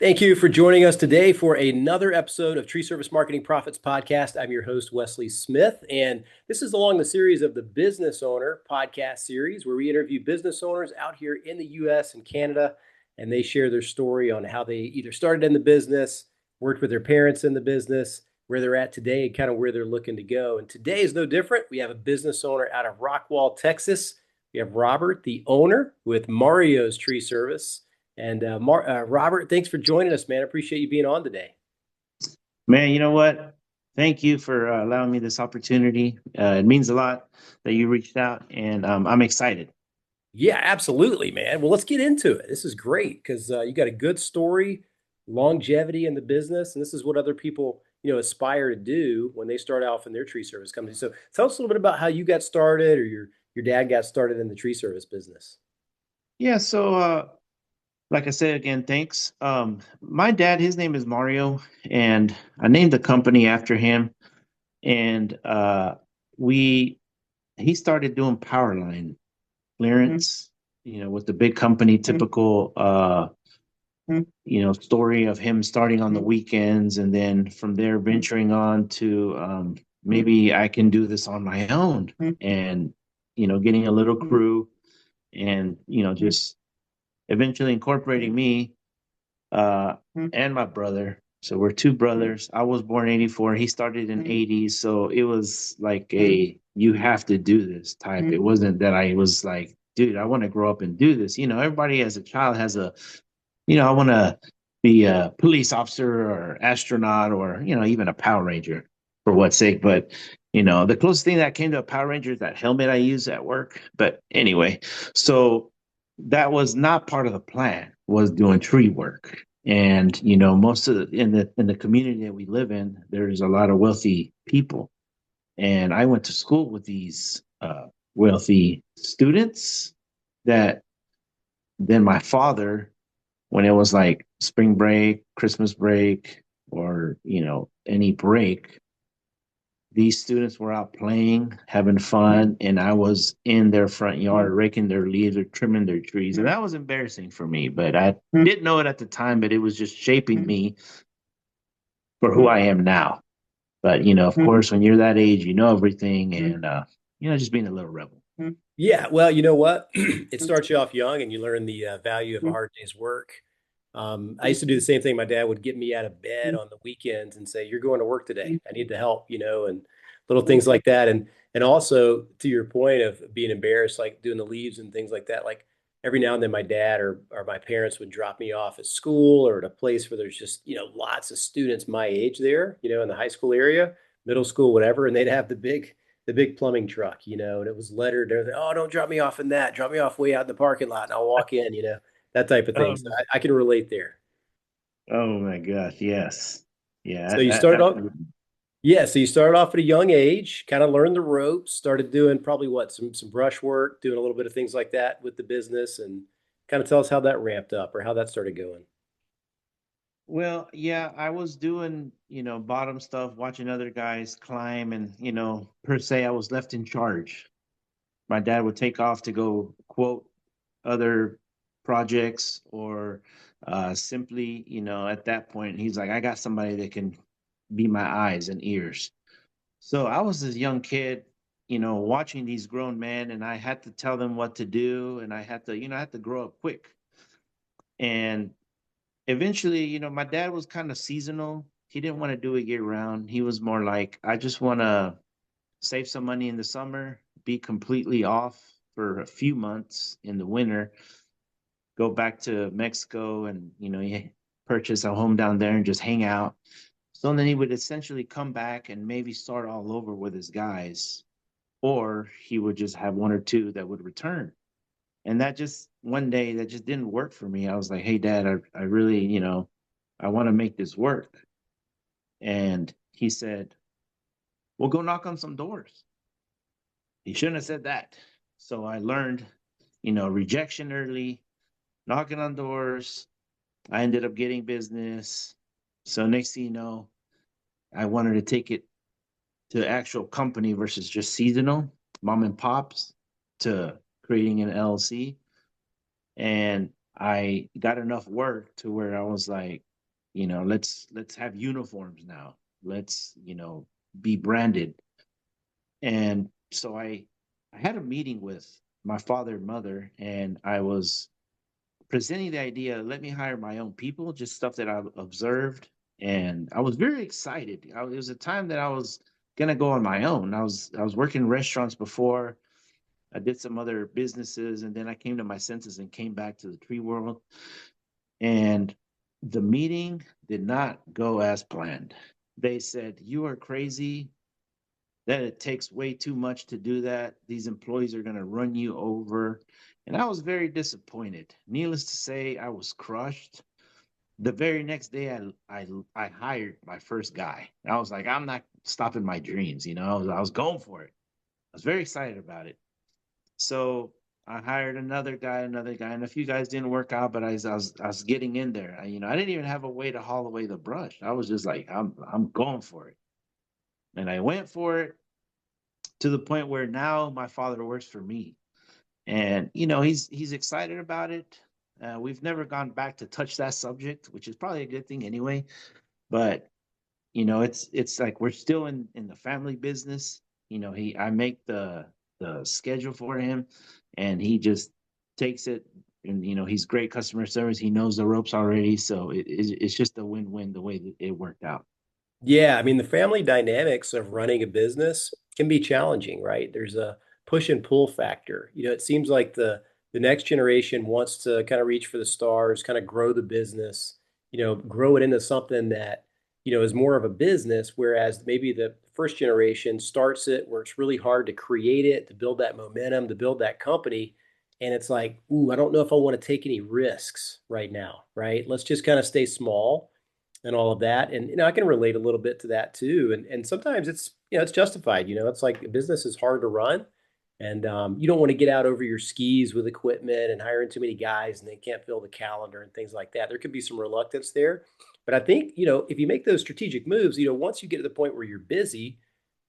Thank you for joining us today for another episode of Tree Service Marketing Profits Podcast. I'm your host, Wesley Smith, and this is along the series of the Business Owner podcast series where we interview business owners out here in the US and Canada, and they share their story on how they either started in the business, worked with their parents in the business, where they're at today, and kind of where they're looking to go. And today is no different. We have a business owner out of Rockwall, Texas. We have Robert, the owner, with Mario's Tree Service. And Robert, thanks for joining us, man. I appreciate you being on today. Man, you know what? Thank you for allowing me this opportunity. It means a lot that you reached out, and I'm excited. Yeah, absolutely, man. Well, let's get into it. This is great because you got a good story, longevity in the business, and this is what other people, aspire to do when they start off in their tree service company. So, tell us a little bit about how you got started, or your dad got started in the tree service business. Yeah, so like I said again, thanks. My dad, his name is Mario, and I named the company after him. And we he started doing power line clearance, with the big company, typical story of him starting on the weekends and then from there venturing on to maybe I can do this on my own and, getting a little crew and, just eventually incorporating me and my brother. So we're two brothers. I was born 84. He started in 80s. So it was like you have to do this type. It wasn't that I was like, dude, I want to grow up and do this. Everybody as a child has I want to be a police officer or astronaut or, even a Power Ranger for what's sake. But, the closest thing that came to a Power Ranger is that helmet I use at work. But anyway, so that was not part of the plan, was doing tree work. And, most of in the community that we live in, there's a lot of wealthy people. And I went to school with these wealthy students that then my father, when it was like spring break, Christmas break, or any break, these students were out playing, having fun, and I was in their front yard raking their leaves or trimming their trees. And that was embarrassing for me, but I didn't know it at the time, but it was just shaping me for who I am now. But of course, when you're that age, you know everything, and just being a little rebel. Yeah, well, you know what? It starts you off young, and you learn the value of a hard day's work. I used to do the same thing. My dad would get me out of bed on the weekends and say, "You're going to work today. I need the help," and little things like that. And also to your point of being embarrassed, like doing the leaves and things like that. Like every now and then, my dad or my parents would drop me off at school or at a place where there's just lots of students my age there, in the high school area, middle school, whatever, and they'd have the big plumbing truck, and it was lettered. They're like, "Oh, don't drop me off in that. Drop me off way out in the parking lot, and I'll walk in." That type of thing. So Oh, I can relate there. oh my gosh, yes, yeah, So you started off, yeah. So you started off at a young age, kind of learned the ropes, started doing probably what some brush work, doing a little bit of things like that with the business, and kind of tell us how that ramped up or how that started going. Well, yeah, I was doing, bottom stuff, watching other guys climb, and, per se, I was left in charge. My dad would take off to go quote other projects or simply, at that point, he's like, I got somebody that can be my eyes and ears. So I was this young kid, watching these grown men, and I had to tell them what to do, and I had to grow up quick. And eventually, my dad was kind of seasonal. He didn't want to do it year round. He was more like, I just want to save some money in the summer, be completely off for a few months in the winter, go back to Mexico and, purchase a home down there and just hang out. So then he would essentially come back and maybe start all over with his guys, or he would just have one or two that would return. And that just one day that just didn't work for me. I was like, hey, dad, I really, I want to make this work. And he said, well, go knock on some doors. He shouldn't have said that. So I learned, rejection early, knocking on doors. I ended up getting business. So next thing you know, I wanted to take it to actual company versus just seasonal, mom and pops, to creating an LLC. And I got enough work to where I was like, let's have uniforms now. Let's, be branded. And so I had a meeting with my father and mother, and I was presenting the idea, let me hire my own people, just stuff that I've observed. And I was very excited. It was a time that I was gonna go on my own. I was working in restaurants before. I did some other businesses, and then I came to my senses and came back to the tree world. And the meeting did not go as planned. They said, "You are crazy. That it takes way too much to do that. These employees are going to run you over." And I was very disappointed. Needless to say, I was crushed. The very next day, I hired my first guy. I was like, I'm not stopping my dreams. I was going for it. I was very excited about it. So I hired another guy, and a few guys didn't work out, but I was getting in there. I didn't even have a way to haul away the brush. I was just like, I'm going for it, and I went for it to the point where now my father works for me, and he's excited about it. We've never gone back to touch that subject, which is probably a good thing anyway. But it's like we're still in the family business. I make the schedule for him, and he just takes it. And he's great customer service. He knows the ropes already, so it's just a win-win the way that it worked out. Yeah, I mean, the family dynamics of running a business can be challenging, right? There's a push and pull factor. It seems like the next generation wants to kind of reach for the stars, kind of grow the business, grow it into something that, is more of a business, whereas maybe the first generation starts it where it's really hard to create it, to build that momentum, to build that company. And it's like, ooh, I don't know if I want to take any risks right now, right? Let's just kind of stay small and all of that. And I can relate a little bit to that too. And sometimes it's justified. It's like a business is hard to run, and you don't want to get out over your skis with equipment and hiring too many guys, and they can't fill the calendar and things like that. There could be some reluctance there, but I think if you make those strategic moves, once you get to the point where you're busy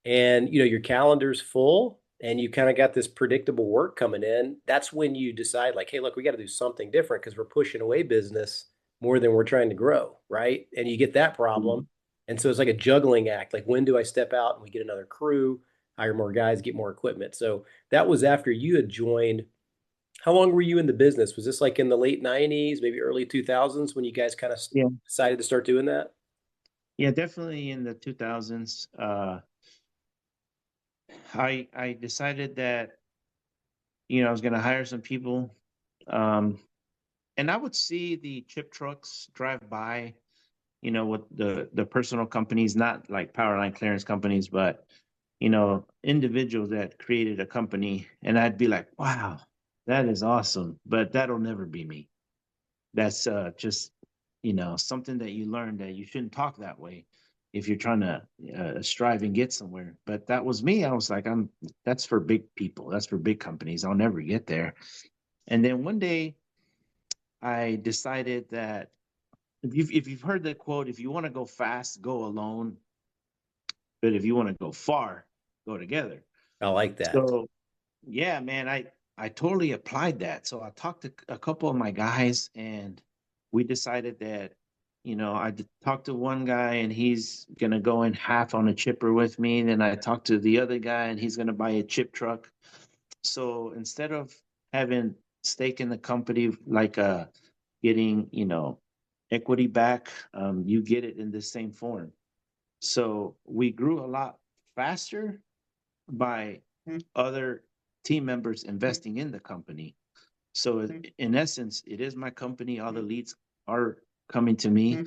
and your calendar's full and you kind of got this predictable work coming in, that's when you decide like, hey, look, we got to do something different because we're pushing away business more than we're trying to grow, right? And you get that problem. And so it's like a juggling act. Like, when do I step out and we get another crew, hire more guys, get more equipment? So that was after you had joined. How long were you in the business? Was this like in the late 90s, maybe early 2000s when you guys kind of Yeah, decided to start doing that? yeah, definitely in the 2000s. I decided that I was going to hire some people, um, and I would see the chip trucks drive by, with the personal companies, not like power line clearance companies, but individuals that created a company, and I'd be like, wow, that is awesome, but that'll never be me. That's just something that you learn, that you shouldn't talk that way if you're trying to strive and get somewhere. But that was me. I was like, that's for big people, that's for big companies, I'll never get there. And then one day I decided that if you've heard that quote, if you want to go fast, go alone, but if you want to go far, go together. I like that. So yeah, man, I totally applied that. So I talked to a couple of my guys, and we decided that talked to one guy, and he's gonna go in half on a chipper with me. And then I talked to the other guy, and he's gonna buy a chip truck. So instead of having stake in the company, like getting equity back, you get it in the same form. So we grew a lot faster by other team members investing in the company. So in essence, it is my company. All the leads are coming to me,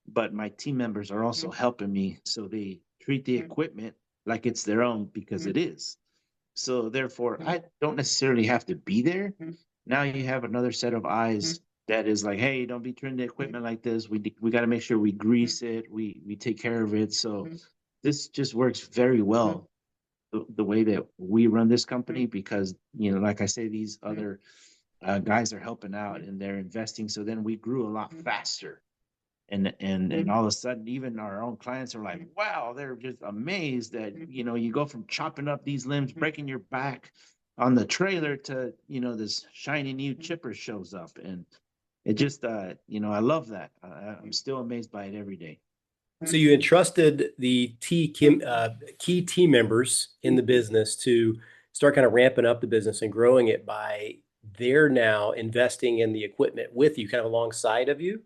but my team members are also helping me. So they treat the equipment like it's their own, because it is. So therefore, I don't necessarily have to be there. Now you have another set of eyes that is like, hey, don't be treating the equipment like this. We got to make sure we grease it. We take care of it. So this just works very well the way that we run this company, because like I say, these other guys are helping out and they're investing. So then we grew a lot faster, and all of a sudden, even our own clients are like, wow, they're just amazed that you go from chopping up these limbs, breaking your back on the trailer, to this shiny new chipper shows up. And it just, I love that. I'm still amazed by it every day. So you entrusted the key team members in the business to start kind of ramping up the business and growing it by they're now investing in the equipment with you, kind of alongside of you.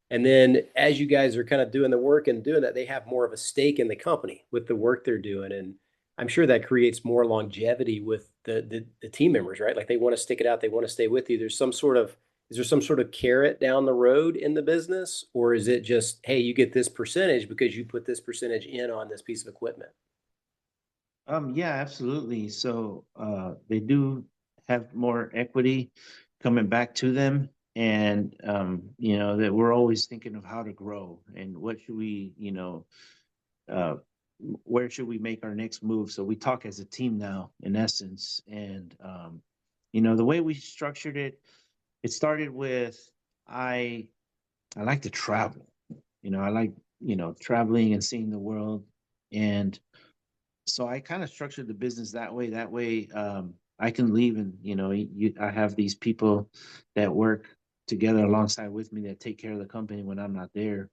And then as you guys are kind of doing the work and doing that, they have more of a stake in the company with the work they're doing. And I'm sure that creates more longevity with the team members, right? Like they want to stick it out, they want to stay with you. Is there some sort of carrot down the road in the business, or is it just, hey, you get this percentage because you put this percentage in on this piece of equipment? Yeah, absolutely. So they do have more equity coming back to them. And that we're always thinking of how to grow and what should we, uh, where should we make our next move? So we talk as a team now, in essence. And the way we structured it, it started with I I like to travel. I like, traveling and seeing the world. And so I kind of structured the business that way. That way, I can leave and I have these people that work together alongside with me that take care of the company when I'm not there.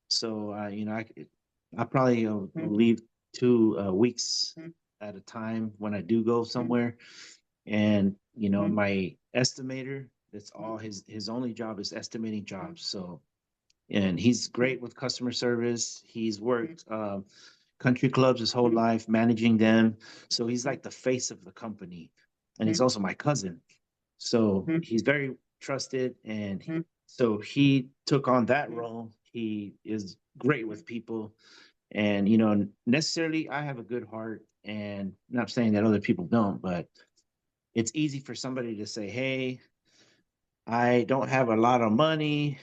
So I probably leave 2 weeks at a time when I do go somewhere. And my estimator, that's all his only job is estimating jobs. So and he's great with customer service. He's worked country clubs his whole life, managing them. So he's like the face of the company, and he's also my cousin. So he's very trusted, and so he took on that role. He is great with people, and necessarily I have a good heart, and not saying that other people don't, but it's easy for somebody to say, "Hey, I don't have a lot of money.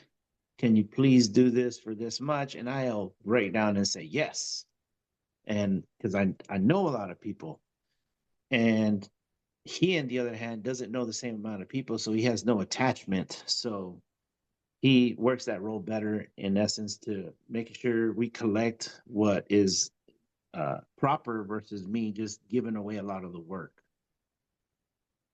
Can you please do this for this much?" And I'll break down and say yes. And because I know a lot of people. And he, on the other hand, doesn't know the same amount of people. So he has no attachment. So he works that role better, in essence, to making sure we collect what is proper versus me just giving away a lot of the work.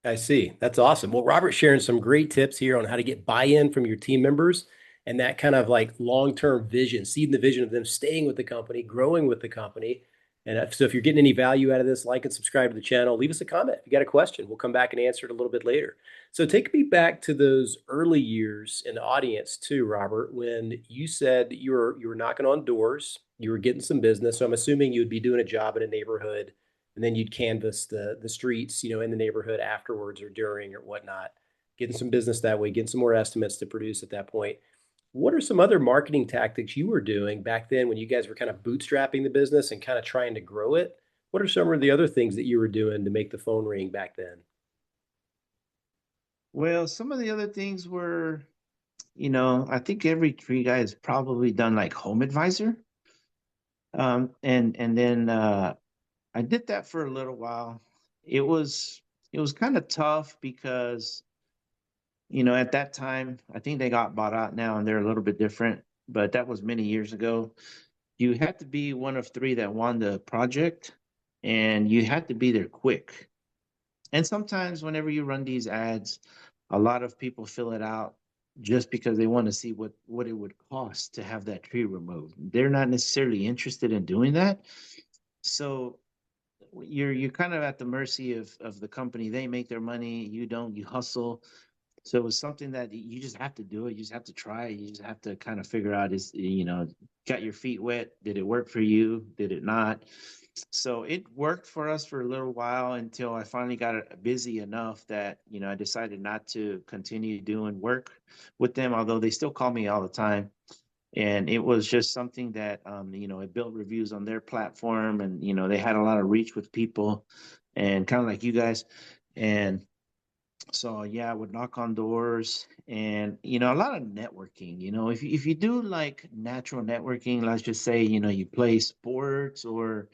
I see. That's awesome. Well, Robert's sharing some great tips here on how to get buy-in from your team members and that kind of like long-term vision, seeing the vision of them staying with the company, growing with the company. And so if you're getting any value out of this, like and subscribe to the channel, leave us a comment. If you got a question, we'll come back and answer it a little bit later. So take me back to those early years in the audience too, Robert, when you said that you were knocking on doors, you were getting some business. So I'm assuming you would be doing a job in a neighborhood and then you'd canvass the streets, in the neighborhood afterwards or during or whatnot, getting some business that way, getting some more estimates to produce at that point. What are some other marketing tactics you were doing back then when you guys were kind of bootstrapping the business and kind of trying to grow it? What are some of the other things that you were doing to make the phone ring back then? Well, some of the other things were, I think every tree guy has probably done like Home Advisor. And then I did that for a little while. It was it was kind of tough because at that time, I think they got bought out now and they're a little bit different, but that was many years ago. You had to be one of three that won the project, and you had to be there quick. And sometimes whenever you run these ads, a lot of people fill it out just because they want to see what it would cost to have that tree removed. They're not necessarily interested in doing that. So you're kind of at the mercy of the company. They make their money, you don't, you hustle. So it was something that you just have to do it. You just have to try. You just have to kind of figure out is, got your feet wet. Did it work for you? Did it not? So it worked for us for a little while until I finally got busy enough that, I decided not to continue doing work with them, although they still call me all the time. And it was just something that, it built reviews on their platform, and, they had a lot of reach with people and kind of like you guys. And so yeah, I would knock on doors and a lot of networking. If you do like natural networking, let's just say, you play sports or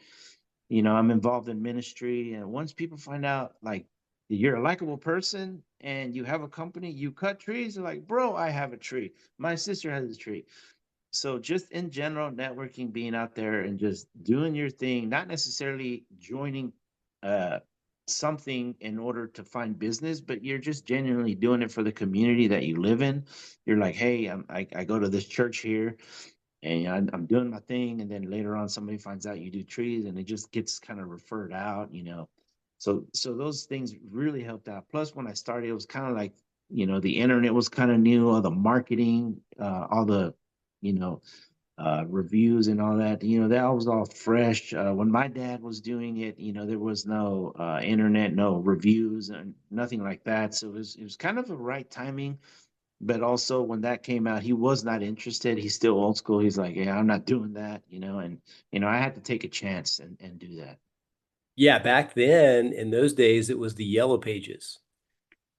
I'm involved in ministry, and once people find out like you're a likable person and you have a company, you cut trees, they're like, "Bro, I have a tree. My sister has a tree." So just in general, networking, being out there and just doing your thing, not necessarily joining uh something in order to find business, but you're just genuinely doing it for the community that you live in. You're like, hey, I go to this church here, and I'm doing my thing, and then later on somebody finds out you do trees, and it just gets kind of referred out, you know. So those things really helped out. Plus, when I started, it was kind of like, the internet was kind of new, all the marketing, all the, you know, reviews and all that. That was all fresh. When my dad was doing it, there was no internet, no reviews, and nothing like that. So it was kind of a right timing. But also, when that came out, he was not interested. He's still old school. He's like, yeah, I'm not doing that, and I had to take a chance and do that. Yeah, back then in those days, it was the yellow pages.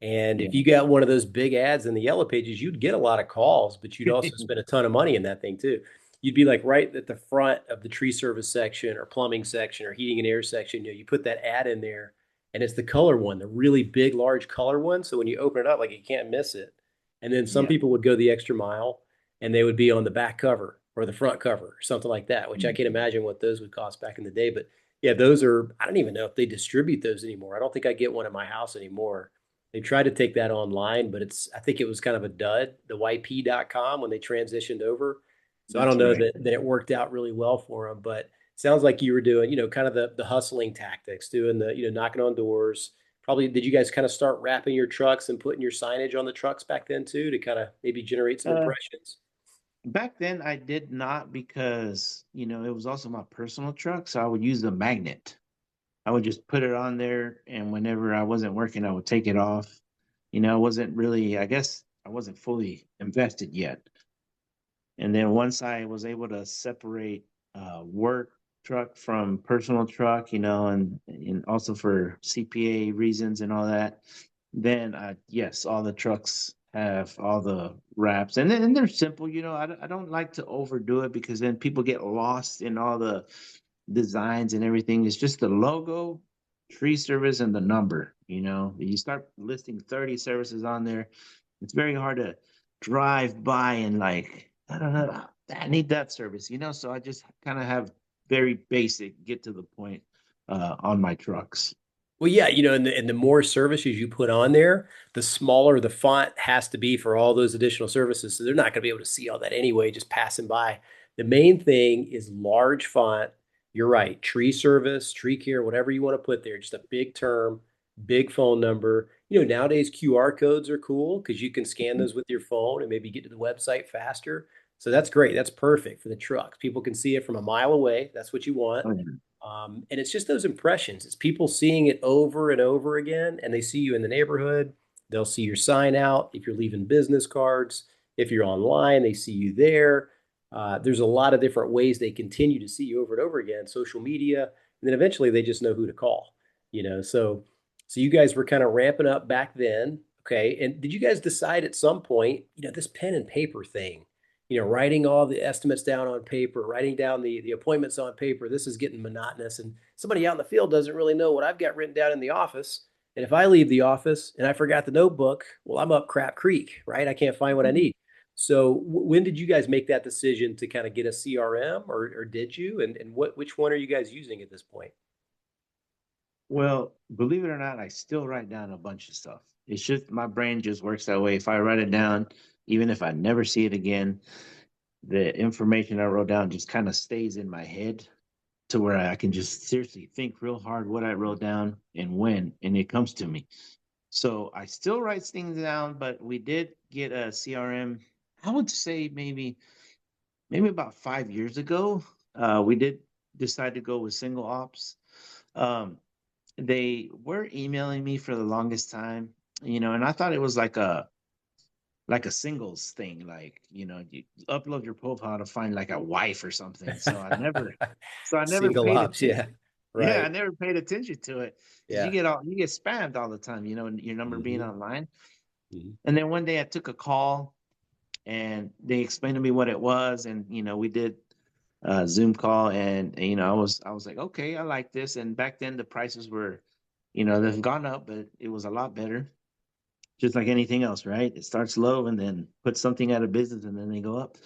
And if Yeah. you got one of those big ads in the yellow pages, you'd get a lot of calls, but you'd also spend a ton of money in that thing too. You'd be like right at the front of the tree service section or plumbing section or heating and air section. You put that ad in there and it's the color one, the really big, large color one. So when you open it up, like you can't miss it. And then some Yeah. people would go the extra mile and they would be on the back cover or the front cover or something like that, which I can't imagine what those would cost back in the day. But yeah, those are, I don't even know if they distribute those anymore. I don't think I get one at my house anymore. They tried to take that online, but I think it was kind of a dud, the YP.com when they transitioned over. So I don't That's know right. that it worked out really well for them, but it sounds like you were doing, kind of the hustling tactics, doing the, knocking on doors. Probably did you guys kind of start wrapping your trucks and putting your signage on the trucks back then too to kind of maybe generate some Uh, impressions? Back then, I did not, because it was also my personal truck, so I would use the magnet. I would just put it on there, and whenever I wasn't working, I would take it off. I wasn't really, I guess, I wasn't fully invested yet. And then once I was able to separate work truck from personal truck, and also for CPA reasons and all that, then yes, all the trucks have all the wraps, and they're simple. I don't like to overdo it, because then people get lost in all the designs and everything. It's just the logo, tree service, and the number. You start listing 30 services on there, it's very hard to drive by and like, I don't know, I need that service. So I just kind of have very basic, get to the point on my trucks. Well, yeah, and the more services you put on there, the smaller the font has to be for all those additional services. So they're not going to be able to see all that anyway, just passing by. The main thing is large font. You're right. Tree service, tree care, whatever you want to put there, just a big term, big phone number. Nowadays QR codes are cool because you can scan those with your phone and maybe get to the website faster. So that's great. That's perfect for the trucks. People can see it from a mile away. That's what you want. Oh, yeah. And it's just those impressions. It's people seeing it over and over again, and they see you in the neighborhood. They'll see your sign out. If you're leaving business cards, if you're online, they see you there. There's a lot of different ways they continue to see you over and over again, social media, and then eventually they just know who to call. So you guys were kind of ramping up back then, okay? And did you guys decide at some point, this pen and paper thing? Writing all the estimates down on paper, writing down the appointments on paper. This is getting monotonous. And somebody out in the field doesn't really know what I've got written down in the office. And if I leave the office and I forgot the notebook, well, I'm up crap creek, right? I can't find what I need. So when did you guys make that decision to kind of get a CRM or did you? And which one are you guys using at this point? Well, believe it or not, I still write down a bunch of stuff. It's just my brain just works that way. If I write it down, even if I never see it again, the information I wrote down just kind of stays in my head, to where I can just seriously think real hard what I wrote down and when, and it comes to me. So I still write things down, but we did get a CRM. I would say maybe about 5 years ago. We did decide to go with single ops. Um, they were emailing me for the longest time, and I thought it was like a singles thing, like, you upload your profile to find like a wife or something. So I never Single paid ops, yeah. attention. Yeah, I Right. never paid attention to it, because Yeah. you get spammed all the time, your number being Hmm. online. Hmm. And then one day I took a call, and they explained to me what it was, and we did a Zoom call, and I was like, okay, I like this. And back then the prices were, they've gone up, but it was a lot better. just like anything else, right? It starts low and then puts something out of business and then they go up.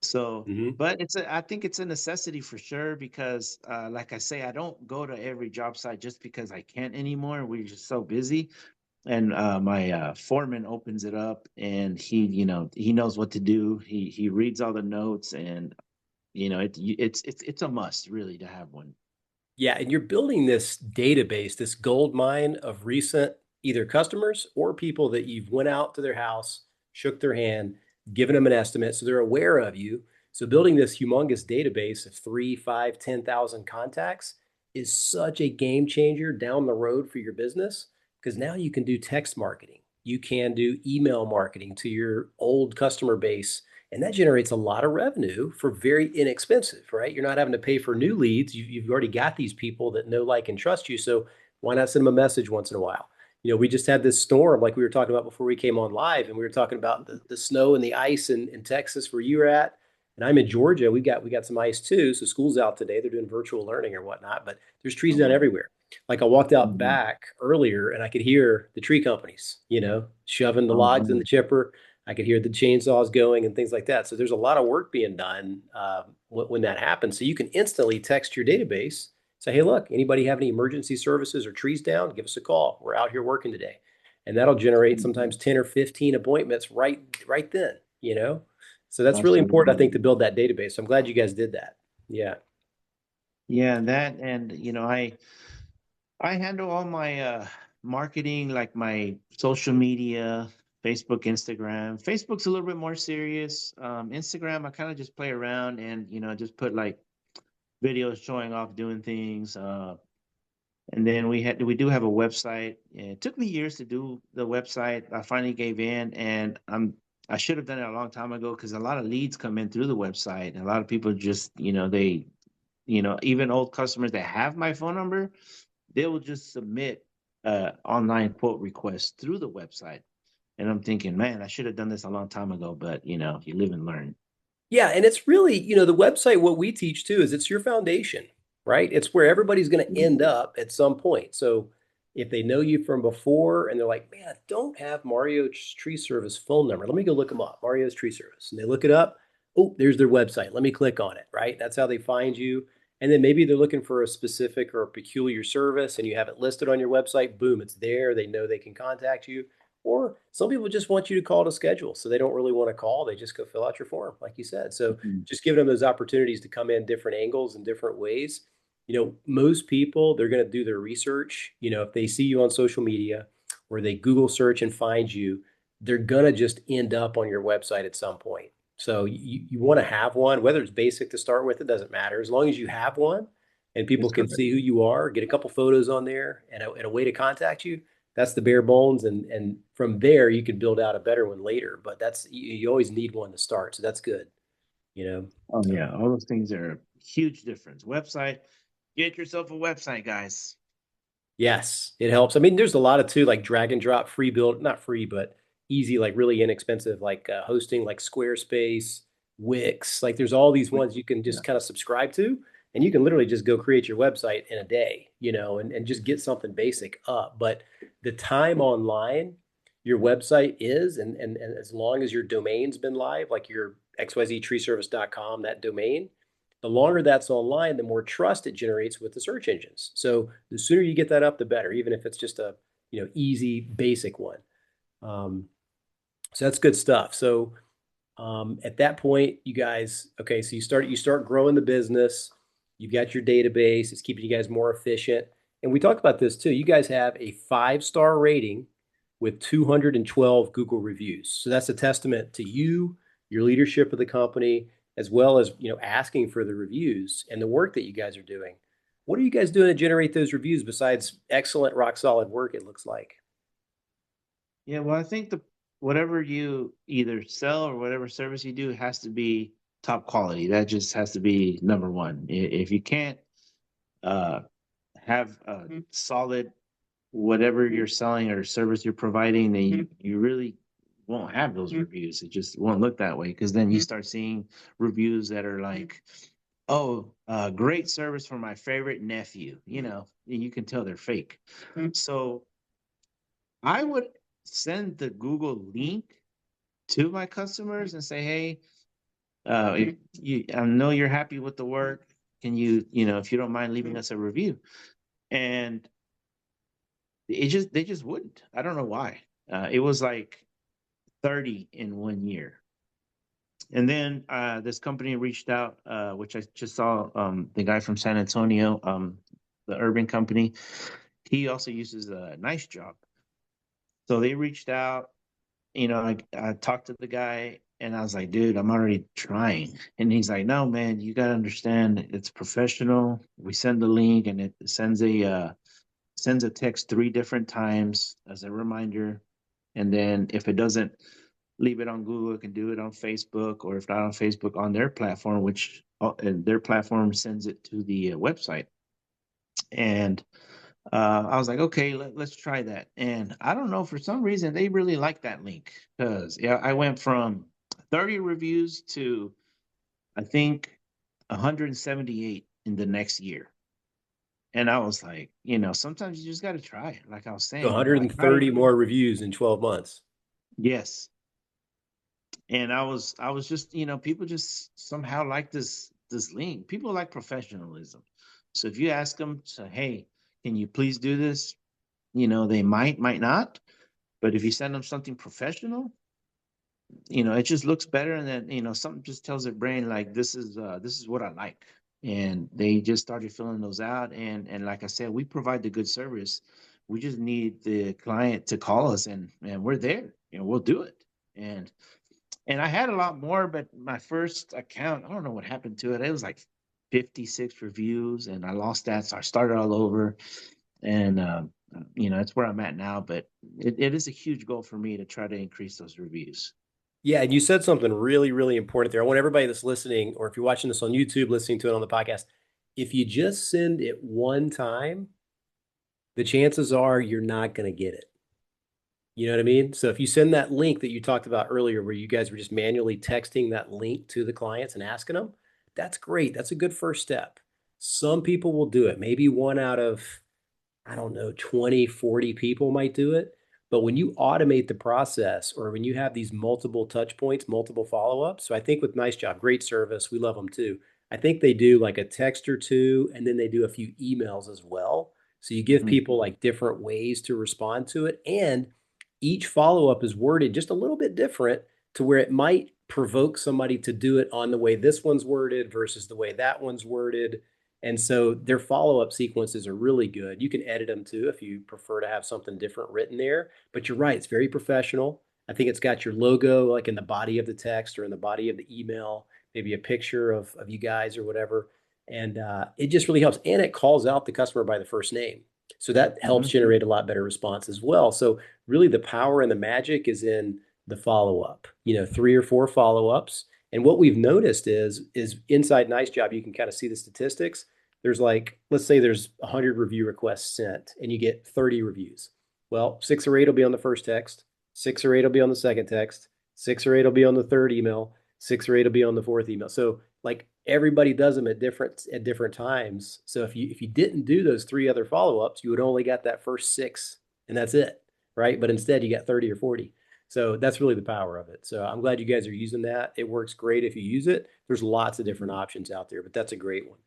So, Hmm. but I think it's a necessity for sure because, like I say, I don't go to every job site just because I can't anymore. We're just so busy. And my foreman opens it up and he knows what to do. He reads all the notes and, it's a must really to have one. Yeah, and you're building this database, this gold mine of recent either customers or people that you've went out to their house, shook their hand, given them an estimate, so they're aware of you. So building this humongous database of 3, 5, 10,000 contacts is such a game changer down the road for your business because now you can do text marketing. You can do email marketing to your old customer base, and that generates a lot of revenue for very inexpensive, right? You're not having to pay for new leads. You've already got these people that know, like, and trust you. So why not send them a message once in a while? We just had this storm like we were talking about before we came on live, and we were talking about the snow and the ice in Texas where you were at. And I'm in Georgia. We got some ice too. So school's out today. They're doing virtual learning or whatnot, but there's trees Oh down man. everywhere. Like I walked out Mhm. back earlier and I could hear the tree companies, shoving the Oh logs in the man. chipper. I could hear the chainsaws going and things like that. So there's a lot of work being done when that happens. So you can instantly text your database, say, "Hey, look, anybody have any emergency services or trees down? Give us a call. We're out here working today," and that'll generate sometimes 10 or 15 appointments right then. So that's really important, I Absolutely. think, to build that database. So I'm glad you guys did that. Yeah. Yeah, that and I handle all my marketing, like my social media, Facebook, Instagram. Facebook's a little bit more serious. Instagram, I kind of just play around and just put like videos showing off doing things. And then we do have a website. It took me years to do the website. I finally gave in, and I should have done it a long time ago because a lot of leads come in through the website, and a lot of people just they even old customers that have my phone number, they will just submit online quote requests through the website. And I'm thinking, man, I should have done this a long time ago, but you live and learn. Yeah, and it's really, the website, what we teach too is it's your foundation, right? It's where everybody's going to end up at some point. So if they know you from before and they're like, man, I don't have Mario's Tree Service phone number. Let me go look them up, Mario's Tree Service. And they look it up. Oh, there's their website. Let me click on it, right? That's how they find you. And then maybe they're looking for a specific or a peculiar service and you have it listed on your website. Boom, it's there. They know they can contact you. Or some people just want you to call to schedule. So they don't really want to call. They just go fill out your form, like you said. So Mhm. just giving them those opportunities to come in different angles and different ways. Most people, they're going to do their research. If they see you on social media or they Google search and find you, they're going to just end up on your website at some point. So you want to have one, whether it's basic to start with, it doesn't matter. As long as you have one and people That's can correct. see who you are, get a couple photos on there and a way to contact you, that's the bare bones, and from there you can build out a better one later. But that's you always need one to start, so that's good. You know. Oh yeah, all those things are a huge difference. Website, get yourself a website, guys. Yes, it helps. I mean, there's a lot of too, like drag and drop free build, not free, but easy, like really inexpensive, like hosting, like Squarespace, Wix. Like there's all these ones you can Yeah. just kind of subscribe to, and you can literally just go create your website in a day, and just get something basic up. But the time online your website is, and as long as your domain's been live, like your xyztreeservice.com, that domain, the longer that's online, the more trust it generates with the search engines. So the sooner you get that up, the better, even if it's just a easy basic one. Um, so that's good stuff. So at that point, you guys, okay, so you start growing the business. You've got your database. It's keeping you guys more efficient. And we talked about this too. You guys have a 5-star rating with 212 Google reviews. So that's a testament to you, your leadership of the company, as well as asking for the reviews and the work that you guys are doing. What are you guys doing to generate those reviews besides excellent, rock solid work, it looks like? Yeah, well, I think the whatever you either sell or whatever service you do has to be top quality. That just has to be number one. If you can't uh, have a solid whatever you're selling or service you're providing, then you really won't have those reviews. It just won't look that way because then you start seeing reviews that are like, "Oh, great service for my favorite nephew." And you can tell they're fake. So I would. send the Google link to my customers and say, hey, if you, I know you're happy with the work. Can you, if you don't mind leaving us a review? And they just wouldn't. I don't know why. It was like 30 in 1 year. And then this company reached out, which I just saw, the guy from San Antonio, the urban company. He also uses a nice job. So they reached out, I talked to the guy and I was like, dude, I'm already trying. And he's like, no, man, you got to understand it's professional. We send the link and it sends a text 3 different times as a reminder. And then if it doesn't leave it on Google, it can do it on Facebook, or if not on Facebook, on their platform, which their platform sends it to the website. And I was like, okay, let's try that. And I don't know, for some reason, they really like that link because yeah, I went from 30 reviews to I think 178 in the next year. And I was like, sometimes you just got to try it. Like I was So saying, I tried it. 130 more reviews in 12 months. Yes. And I was just, people just somehow like this link. People like professionalism. So if you ask them, so, hey, can you please do this? They might not. But if you send them something professional, it just looks better, and then something just tells their brain like this is what I like. And they just started filling those out. And like I said, we provide the good service. We just need the client to call us, and we're there. We'll do it. And I had a lot more, but my first account, I don't know what happened to it. It was like 56 reviews, and I lost that, so I started all over. And that's where I'm at now. But it is a huge goal for me to try to increase those reviews. Yeah, and you said something really, really important there. I want everybody that's listening, or if you're watching this on YouTube, listening to it on the podcast, if you just send it one time, the chances are you're not going to get it. You know what I mean? So if you send that link that you talked about earlier, where you guys were just manually texting that link to the clients and asking them, that's great. That's a good first step. Some people will do it. Maybe one out of, I don't know, 20, 40 people might do it. But when you automate the process, or when you have these multiple touch points, multiple follow-ups, so I think with Nice Job, great service, we love them too. I think they do like a text or two, and then they do a few emails as well. So you give Mhm. people like different ways to respond to it. And each follow-up is worded just a little bit different, to where it might provoke somebody to do it on the way this one's worded versus the way that one's worded. And so their follow-up sequences are really good. You can edit them too if you prefer to have something different written there. But you're right, it's very professional. I think it's got your logo like in the body of the text or in the body of the email, maybe a picture of you guys or whatever. And it just really helps. And it calls out the customer by the first name. So that helps Mhm. generate a lot better response as well. So really the power and the magic is in the follow-up, 3 or 4 follow-ups. And what we've noticed is inside Nice Job, you can kind of see the statistics. There's like, let's say there's 100 review requests sent and you get 30 reviews. Well, 6 or 8 will be on the first text, 6 or 8 will be on the second text, 6 or 8 will be on the third email, 6 or 8 will be on the fourth email. So like everybody does them at different times. So if you didn't do those 3 other follow-ups, you would only got that first 6 and that's it, right? But instead you got 30 or 40. So that's really the power of it. So I'm glad you guys are using that. It works great if you use it. There's lots of different options out there, but that's a great one.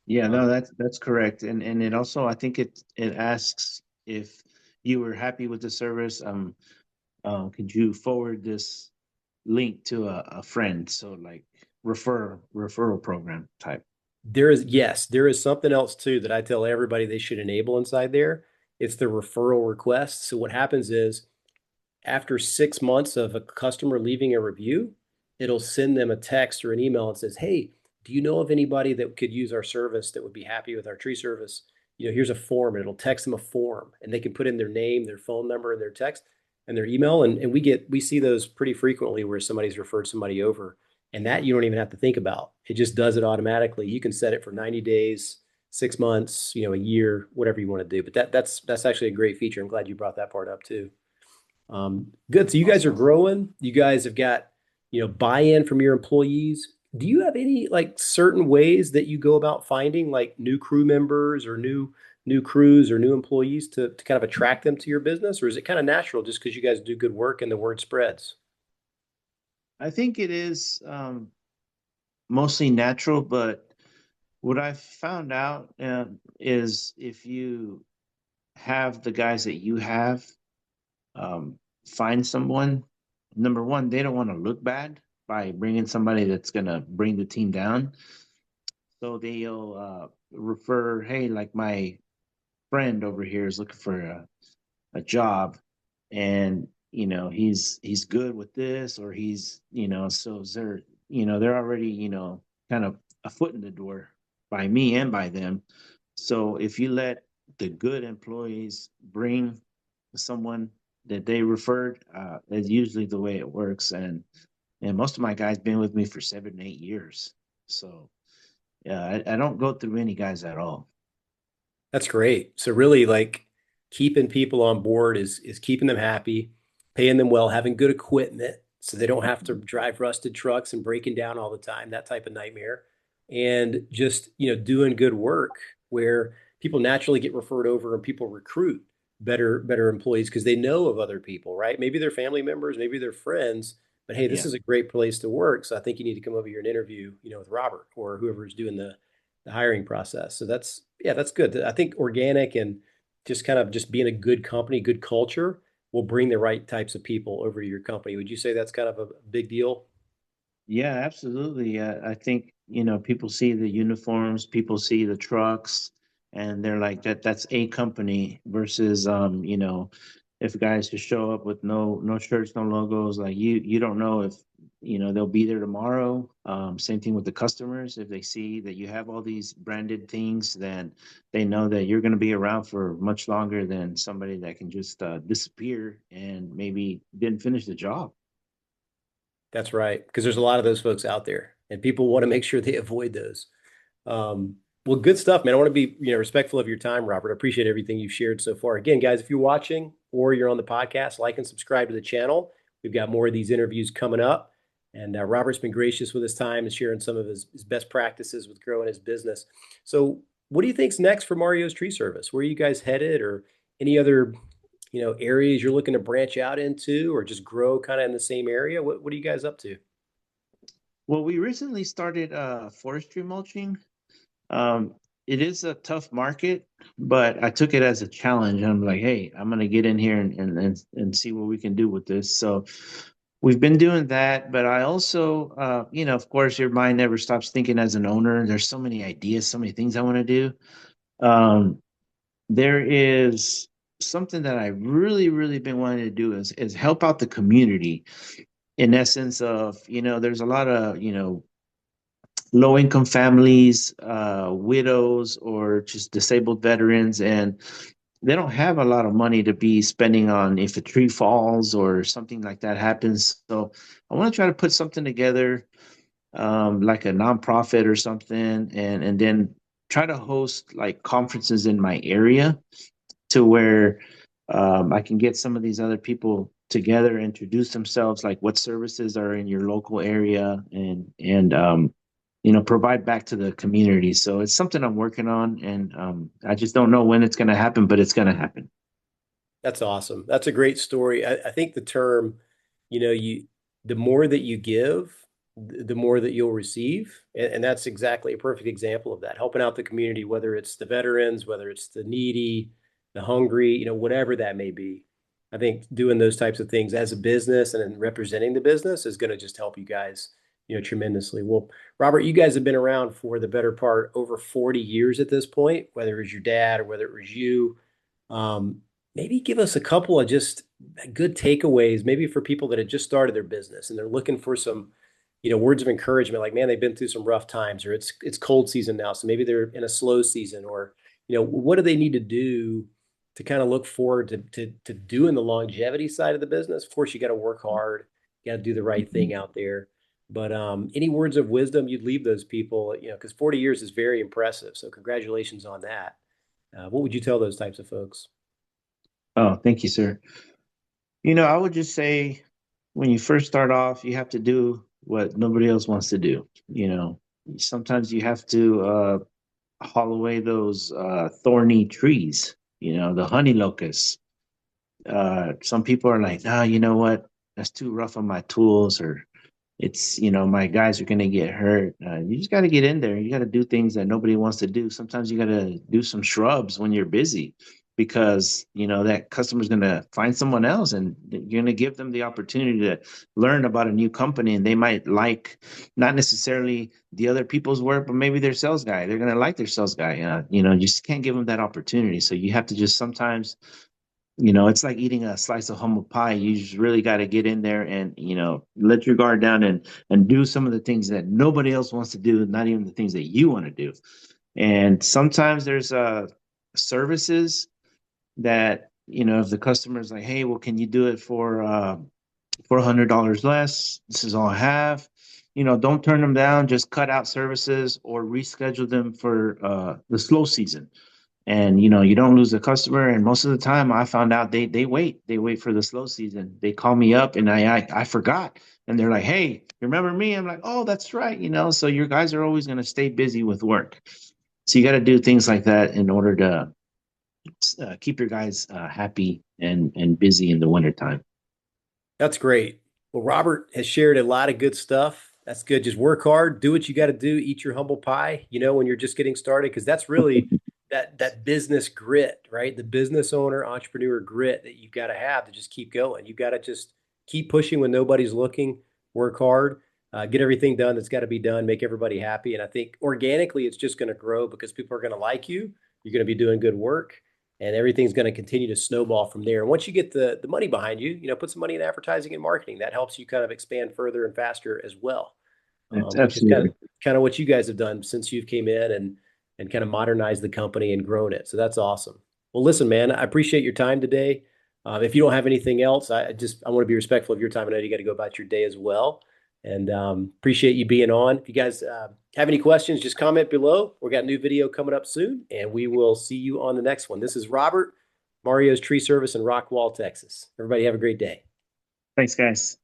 Yeah, no, Um, that's correct. And it also, I think it asks if you were happy with the service. Could you forward this link to a friend? So like referral program type. there is something else too that I tell everybody they should enable inside there. It's the referral request. So what happens is, after 6 months of a customer leaving a review, it'll send them a text or an email and says, "Hey, do you know of anybody that could use our service, that would be happy with our tree service? Here's a form." And it'll text them a form, and they can put in their name, their phone number, and their text and their email. And we see those pretty frequently where somebody's referred somebody over, and that you don't even have to think about. It just does it automatically. You can set it for 90 days, 6 months, a year, whatever you want to do. But that's actually a great feature. I'm glad you brought that part up too. Good. So you guys are Awesome. growing. You guys have got, buy-in from your employees. Do you have any like certain ways that you go about finding like new crew members or new new crews or new employees to kind of attract them to your business, or is it kind of natural just because you guys do good work and the word spreads? I think it is mostly natural, but what I found out is if you have the guys that you have, um, find someone. Number one, they don't want to look bad by bringing somebody that's going to bring the team down. So they'll refer, hey, like my friend over here is looking for a job, and he's good with this, or he's so they're they're already kind of a foot in the door by me and by them. So if you let the good employees bring someone that they referred, is usually the way it works. And most of my guys been with me for 7 8 years. So yeah, I don't go through any guys at all. That's great. So really like keeping people on board is keeping them happy, paying them well, having good equipment so they don't have to drive rusted trucks and breaking down all the time, that type of nightmare. And just, doing good work where people naturally get referred over and people recruit better employees because they know of other people, right? Maybe they're family members, maybe they're friends, but hey, this Yeah. is a great place to work. So I think you need to come over here and interview, with Robert or whoever's doing the hiring process. So that's yeah, that's good. I think organic and just kind of just being a good company, good culture will bring the right types of people over to your company. Would you say that's kind of a big deal? Yeah, absolutely. I think, people see the uniforms, people see the trucks, and they're like that's a company versus if guys just show up with no shirts, no logos, like you don't know if they'll be there tomorrow. Same thing with the customers. If they see that you have all these branded things, then they know that you're going to be around for much longer than somebody that can just disappear and maybe didn't finish the job. That's right, because there's a lot of those folks out there, and people want to make sure they avoid those. Well, good stuff, man. I want to be, respectful of your time, Robert. I appreciate everything you've shared so far. Again, guys, if you're watching or you're on the podcast, like and subscribe to the channel. We've got more of these interviews coming up. And Robert's been gracious with his time and sharing some of his best practices with growing his business. So, what do you think's next for Mario's Tree Service? Where are you guys headed, or any other, areas you're looking to branch out into, or just grow kind of in the same area? What are you guys up to? Well, we recently started forestry mulching. Um, it is a tough market, but I took it as a challenge. I'm like, hey, I'm gonna get in here and see what we can do with this. So we've been doing that, but I also, of course, your mind never stops thinking as an owner. There's so many ideas, so many things I want to do. Um, there is something that I really, really been wanting to do is help out the community in essence of, there's a lot of, low income families, widows, or just disabled veterans, and they don't have a lot of money to be spending on if a tree falls or something like that happens. So I want to try to put something together, like a nonprofit or something, and then try to host like conferences in my area to where I can get some of these other people together, introduce themselves, like what services are in your local area, and provide back to the community. So it's something I'm working on, and I just don't know when it's going to happen, but it's going to happen. That's awesome. That's a great story. I think the term, the more that you give, the more that you'll receive. And that's exactly a perfect example of that. Helping out the community, whether it's the veterans, whether it's the needy, the hungry, whatever that may be. I think doing those types of things as a business and then representing the business is going to just help you guys, tremendously. Well, Robert, you guys have been around for the better part over 40 years at this point, whether it was your dad or whether it was you. Um, Maybe give us a couple of just good takeaways, maybe for people that had just started their business and they're looking for some, words of encouragement, like, man, they've been through some rough times, or it's cold season now, so maybe they're in a slow season, or what do they need to do to kind of look forward to doing the longevity side of the business? Of course, you got to work hard, you got to do the right thing out there. But any words of wisdom you'd leave those people, because 40 years is very impressive. So congratulations on that. What would you tell those types of folks? Oh, thank you, sir. I would just say when you first start off, you have to do what nobody else wants to do. Sometimes you have to haul away those thorny trees, the honey locusts. Some people are like, oh, you know what? That's too rough on my tools, or it's, my guys are going to get hurt. You just got to get in there. You got to do things that nobody wants to do. Sometimes you got to do some shrubs when you're busy because, that customer's going to find someone else and you're going to give them the opportunity to learn about a new company. And they might like not necessarily the other people's work, but maybe their sales guy. They're going to like their sales guy. You just can't give them that opportunity. So you have to just sometimes, it's like eating a slice of humble pie. You just really got to get in there and, let your guard down and do some of the things that nobody else wants to do, not even the things that you want to do. And sometimes there's services that, if the customer's like, hey, well, can you do it for $400 less? This is all I have. Don't turn them down. Just cut out services or reschedule them for the slow season, and you don't lose the customer. And most of the time I found out they wait for the slow season. They call me up and I forgot, and they're like, hey, you remember me? I'm like, oh, that's right. So your guys are always going to stay busy with work, so you got to do things like that in order to keep your guys happy and busy in the wintertime. That's great. Well, Robert has shared a lot of good stuff. That's good. Just work hard, do what you got to do, eat your humble pie, when you're just getting started, because that's really that business grit, right? The business owner, entrepreneur grit that you've got to have to just keep going. You've got to just keep pushing when nobody's looking, work hard, get everything done that's got to be done, make everybody happy. And I think organically it's just going to grow because people are going to like you. You're going to be doing good work and everything's going to continue to snowball from there. And once you get the money behind you, put some money in advertising and marketing. That helps you kind of expand further and faster as well, That's which is kind of absolutely. kind of what you guys have done since you've came in and kind of modernized the company and grown it. So that's awesome. Well, listen, man, I appreciate your time today. If you don't have anything else, I want to be respectful of your time. I know you got to go about your day as well, and appreciate you being on. If you guys have any questions, just comment below. We got a new video coming up soon, and we will see you on the next one. This is Robert, Mario's Tree Service in Rockwall, Texas. Everybody have a great day. Thanks, guys.